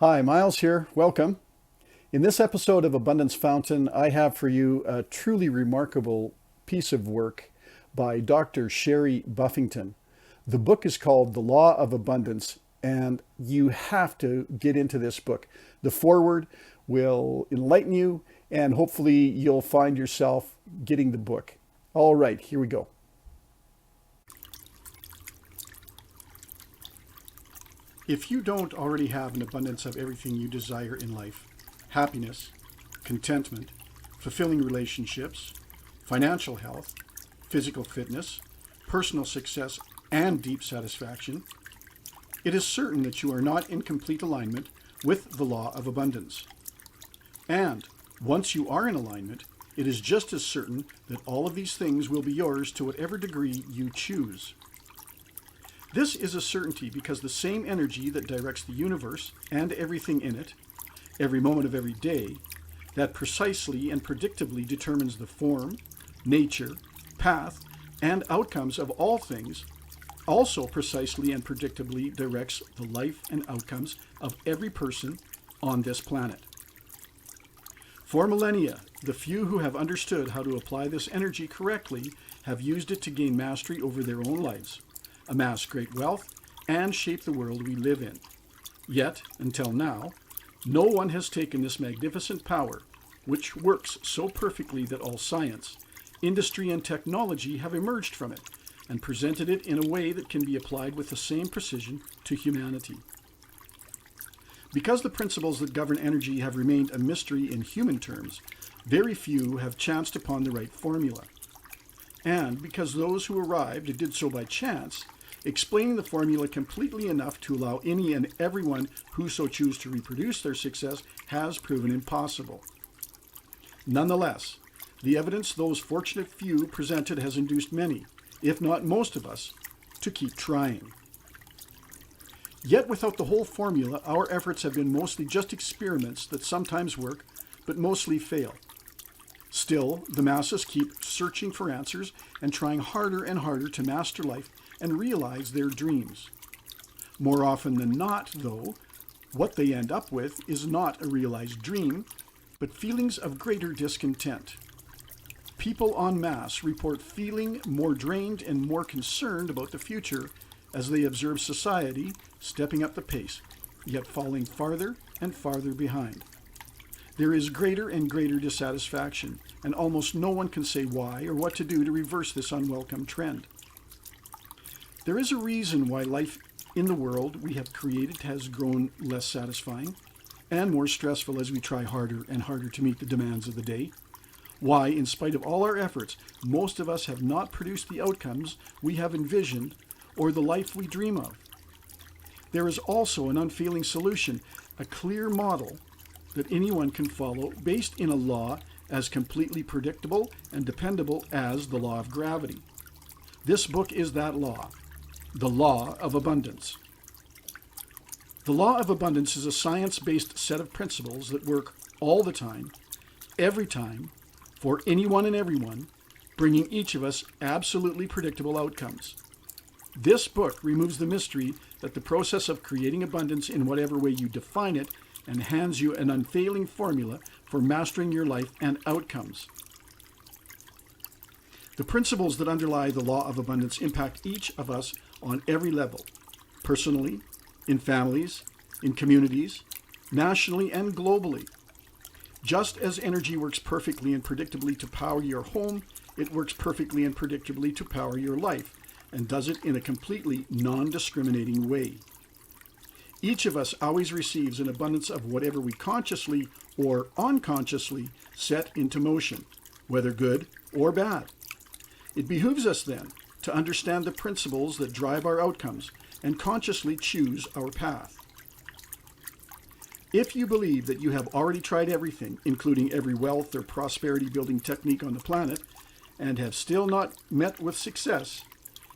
Hi, Miles here. Welcome. In this episode of Abundance Fountain, I have for you a truly remarkable piece of work by Dr. Sherry Buffington. The book is called The Law of Abundance, and you have to get into this book. The foreword will enlighten you, and hopefully you'll find yourself getting the book. All right, here we go. If you don't already have an abundance of everything you desire in life, happiness, contentment, fulfilling relationships, financial health, physical fitness, personal success, and deep satisfaction, it is certain that you are not in complete alignment with the law of abundance. And once you are in alignment, it is just as certain that all of these things will be yours to whatever degree you choose. This is a certainty because the same energy that directs the universe and everything in it, every moment of every day, that precisely and predictably determines the form, nature, path, and outcomes of all things, also precisely and predictably directs the life and outcomes of every person on this planet. For millennia, the few who have understood how to apply this energy correctly have used it to gain mastery over their own lives, amass great wealth, and shape the world we live in. Yet, until now, no one has taken this magnificent power, which works so perfectly that all science, industry, and technology have emerged from it, and presented it in a way that can be applied with the same precision to humanity. Because the principles that govern energy have remained a mystery in human terms, very few have chanced upon the right formula. And because those who arrived did so by chance, explaining the formula completely enough to allow any and everyone who so choose to reproduce their success has proven impossible. Nonetheless, the evidence those fortunate few presented has induced many, if not most of us, to keep trying. Yet without the whole formula, our efforts have been mostly just experiments that sometimes work, but mostly fail. Still, the masses keep searching for answers and trying harder and harder to master life and realize their dreams. More often than not, though, what they end up with is not a realized dream, but feelings of greater discontent. People en masse report feeling more drained and more concerned about the future as they observe society stepping up the pace, yet falling farther and farther behind. There is greater and greater dissatisfaction, and almost no one can say why or what to do to reverse this unwelcome trend. There is a reason why life in the world we have created has grown less satisfying and more stressful as we try harder and harder to meet the demands of the day. Why, in spite of all our efforts, most of us have not produced the outcomes we have envisioned or the life we dream of. There is also an unfailing solution, a clear model that anyone can follow based in a law as completely predictable and dependable as the law of gravity. This book is that law, the law of abundance. The law of abundance is a science-based set of principles that work all the time, every time, for anyone and everyone, bringing each of us absolutely predictable outcomes. This book removes the mystery that the process of creating abundance in whatever way you define it and hands you an unfailing formula for mastering your life and outcomes. The principles that underlie the law of abundance impact each of us on every level, personally, in families, in communities, nationally and globally. Just as energy works perfectly and predictably to power your home, it works perfectly and predictably to power your life, and does it in a completely non-discriminating way. Each of us always receives an abundance of whatever we consciously or unconsciously set into motion, whether good or bad. It behooves us then to understand the principles that drive our outcomes and consciously choose our path. If you believe that you have already tried everything, including every wealth or prosperity building technique on the planet, and have still not met with success,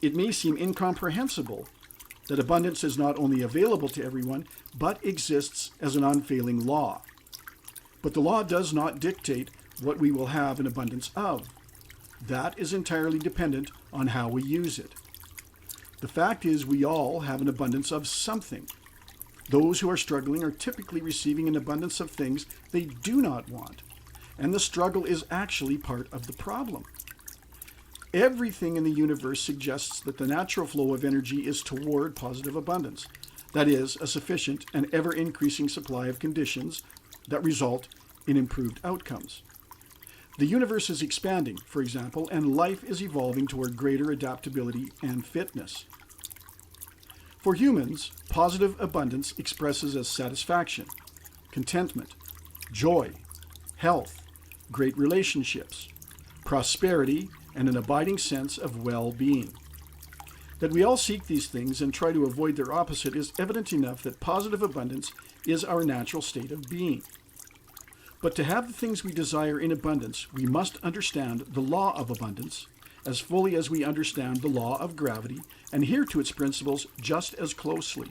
it may seem incomprehensible that abundance is not only available to everyone, but exists as an unfailing law. But the law does not dictate what we will have an abundance of. That is entirely dependent on how we use it. The fact is we all have an abundance of something. Those who are struggling are typically receiving an abundance of things they do not want, and the struggle is actually part of the problem. Everything in the universe suggests that the natural flow of energy is toward positive abundance. That is, a sufficient and ever-increasing supply of conditions that result in improved outcomes. The universe is expanding, for example, and life is evolving toward greater adaptability and fitness. For humans, positive abundance expresses as satisfaction, contentment, joy, health, great relationships, prosperity, and an abiding sense of well-being. That we all seek these things and try to avoid their opposite is evident enough that positive abundance is our natural state of being. But to have the things we desire in abundance, we must understand the law of abundance as fully as we understand the law of gravity and adhere to its principles just as closely.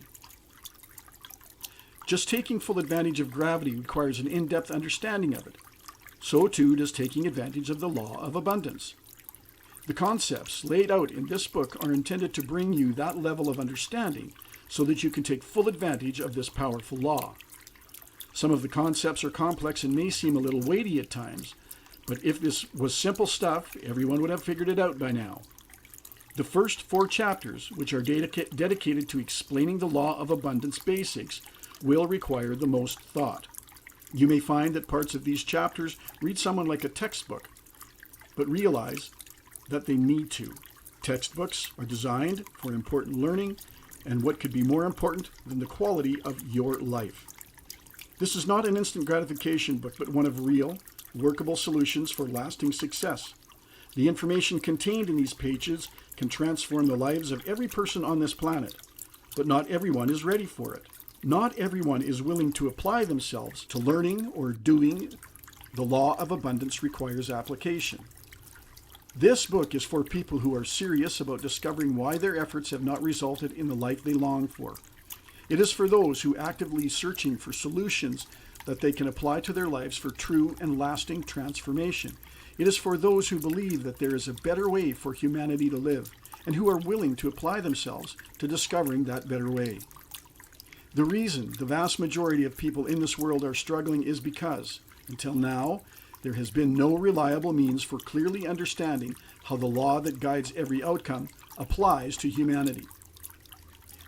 Just taking full advantage of gravity requires an in-depth understanding of it. So too does taking advantage of the law of abundance. The concepts laid out in this book are intended to bring you that level of understanding so that you can take full advantage of this powerful law. Some of the concepts are complex and may seem a little weighty at times, but if this was simple stuff, everyone would have figured it out by now. The first 4 chapters, which are dedicated to explaining the law of abundance basics, will require the most thought. You may find that parts of these chapters read someone like a textbook, but realize that they need to. Textbooks are designed for important learning, and what could be more important than the quality of your life? This is not an instant gratification book, but one of real, workable solutions for lasting success. The information contained in these pages can transform the lives of every person on this planet, but not everyone is ready for it. Not everyone is willing to apply themselves to learning or doing. The law of abundance requires application. This book is for people who are serious about discovering why their efforts have not resulted in the life they long for. It is for those who are actively searching for solutions that they can apply to their lives for true and lasting transformation. It is for those who believe that there is a better way for humanity to live and who are willing to apply themselves to discovering that better way. The reason the vast majority of people in this world are struggling is because, until now, there has been no reliable means for clearly understanding how the law that guides every outcome applies to humanity.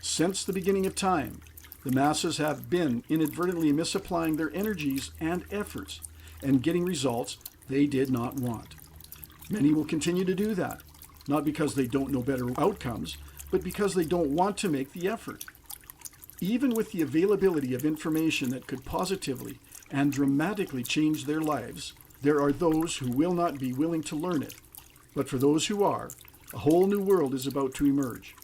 Since the beginning of time, the masses have been inadvertently misapplying their energies and efforts and getting results they did not want. Many will continue to do that, not because they don't know better outcomes, but because they don't want to make the effort. Even with the availability of information that could positively and dramatically change their lives, there are those who will not be willing to learn it. But for those who are, a whole new world is about to emerge.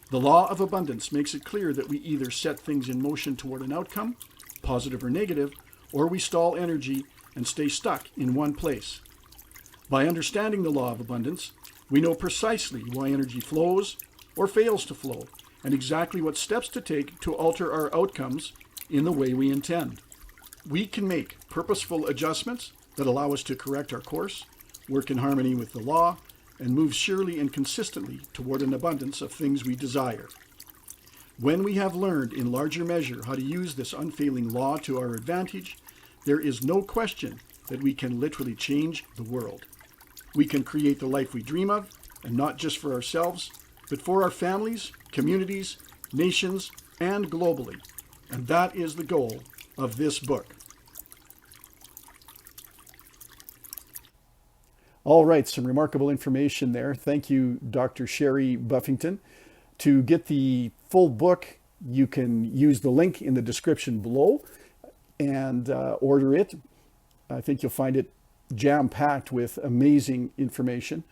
The law of abundance makes it clear that we either set things in motion toward an outcome, positive or negative, or we stall energy and stay stuck in one place. By understanding the law of abundance, we know precisely why energy flows or fails to flow, and exactly what steps to take to alter our outcomes in the way we intend. We can make purposeful adjustments that allow us to correct our course, work in harmony with the law, and move surely and consistently toward an abundance of things we desire. When we have learned in larger measure how to use this unfailing law to our advantage, there is no question that we can literally change the world. We can create the life we dream of, and not just for ourselves, but for our families, communities, nations, and globally. And that is the goal of this book. All right, some remarkable information there. Thank you, Dr. Sherry Buffington. To get the full book, you can use the link in the description below and order it. I think you'll find it jam-packed with amazing information.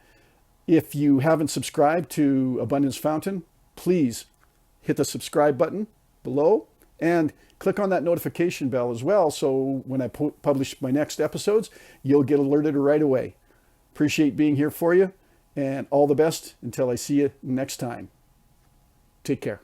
If you haven't subscribed to Abundance Fountain, please hit the subscribe button below and click on that notification bell as well, so when I publish my next episodes, you'll get alerted right away. Appreciate being here for you, and all the best until I see you next time. Take care.